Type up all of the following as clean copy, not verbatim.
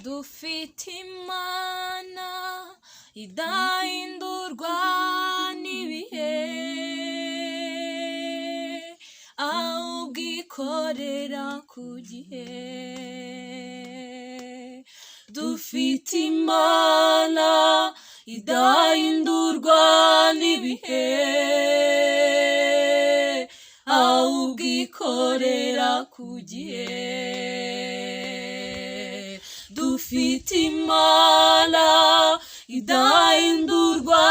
dufite Imana idahindurwa n'ibihe, ahubwo ikorera ku gihe. Dufite Imana idahindurwa n'ibihe, ahubwo ikorera ku gihe. Dufite Imana idahindurwa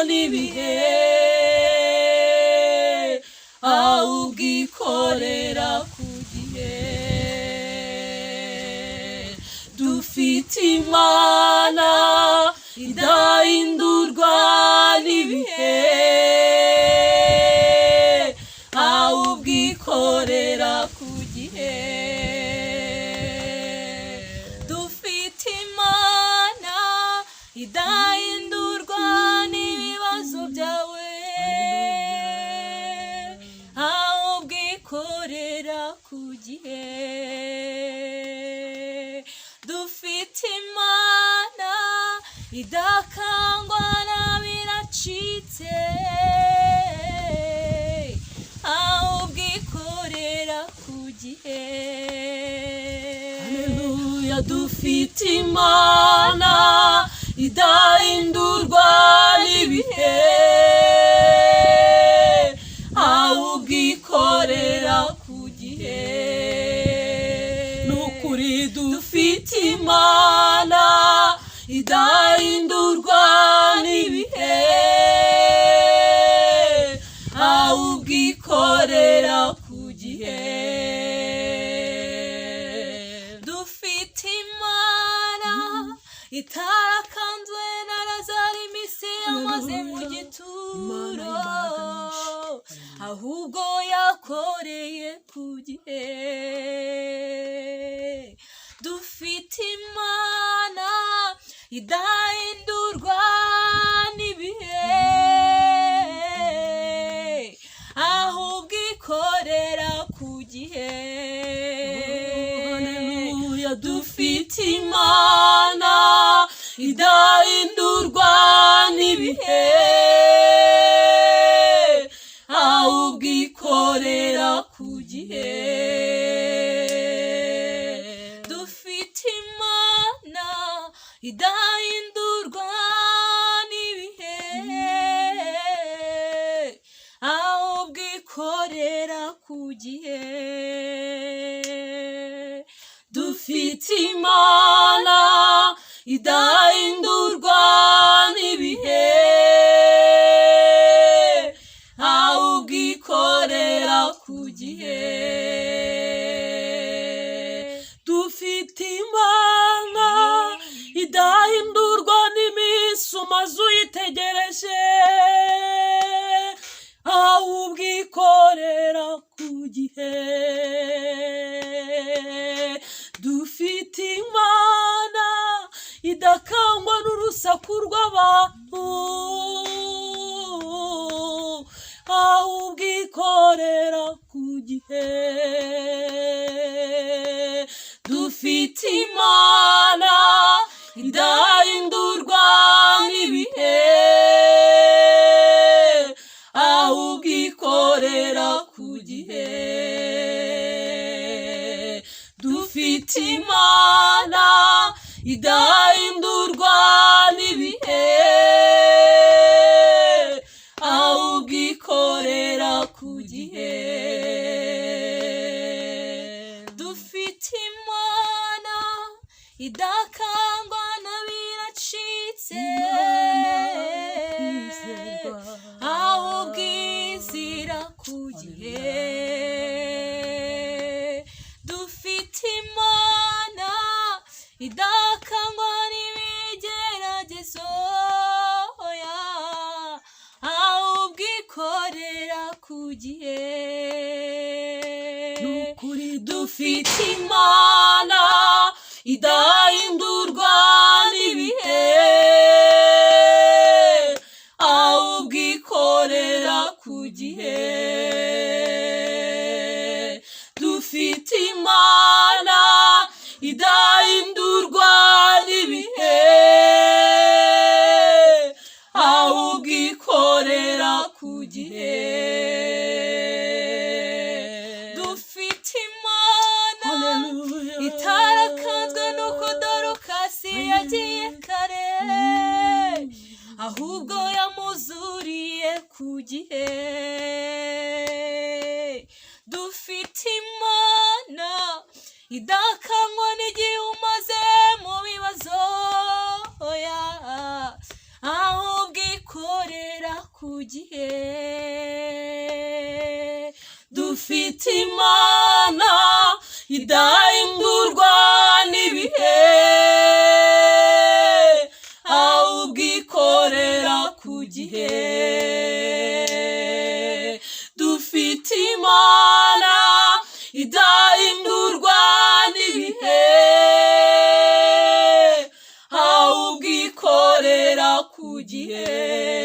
n'ibihe, ahubwo ikorera ku gihe. Dufite Imana idahindurwa n'ibihe, ahubwo ikorera ku gihe. Dufite Imana idahindurwa n'ibibazo byawe, ahubwo ikorera ku gihe. Dufite Imana idakangwa n'abiracitse, ahubwo ikorera ku gihe. Haleluya. Dufite Imana idahindurwa n'ibihe, ahubwo ikorera ku gihe. Nukuri dufite Imana idahindurwa n'ibihe, ahubwo ikorera ku gihe. Dufite Imana itarakanzwe na Lazaro iminsi yamaze mu gituro, ahubwo yakoreye ku gihe. Dufite Imana idahindurwa n'ibihe, ahubwo ikorera ku gihe. Haleluya. Dufite Imana idahindurwa n'ibihe, ahubwo ikorera ku gihe. Dufite Imana idahindurwa n'ibihe, ahubwo ikorera ku gihe. Dufite Imana idahindurwa n'ibihe, ahubwo ikorera ku gihe. Dufite Imana idahindurwa n'iminsi umaze uyitegereje, ahubwo ikorera ku gihe. Dufite Imana idakangwa n'urusaku rw'abantu, ahubwo ikorera ku gihe. Dufite Imana idahindurwa n'ibihe, ahubwo ikorera ku gihe. Dufite Imana idahindurwa n'ibihe, ahubwo ikorera ku gihe. Dufite Imana idakangwa n'abiracitse, ahubwo izira ku gihe. Dufite Imana idakangwa n'ibigeragezo, ahubwo ikorera ku gihe. Nukuri dufite Imana idahindurwa n'ibihe, ahubwo ikorera ku gihe. Dufite Imana idahindurwa ahubwo yamuzuriye ku gihe. Dufite Imana idakangwa n'igihe umaze mu bibazo, ahubwo ikorera ku gihe. Dufite Imana idahindurwa n'ibihe, ahubwo ikorera ku gihe. Dufite Imana idahindurwa n'ibihe, ahubwo ikorera ku gihe.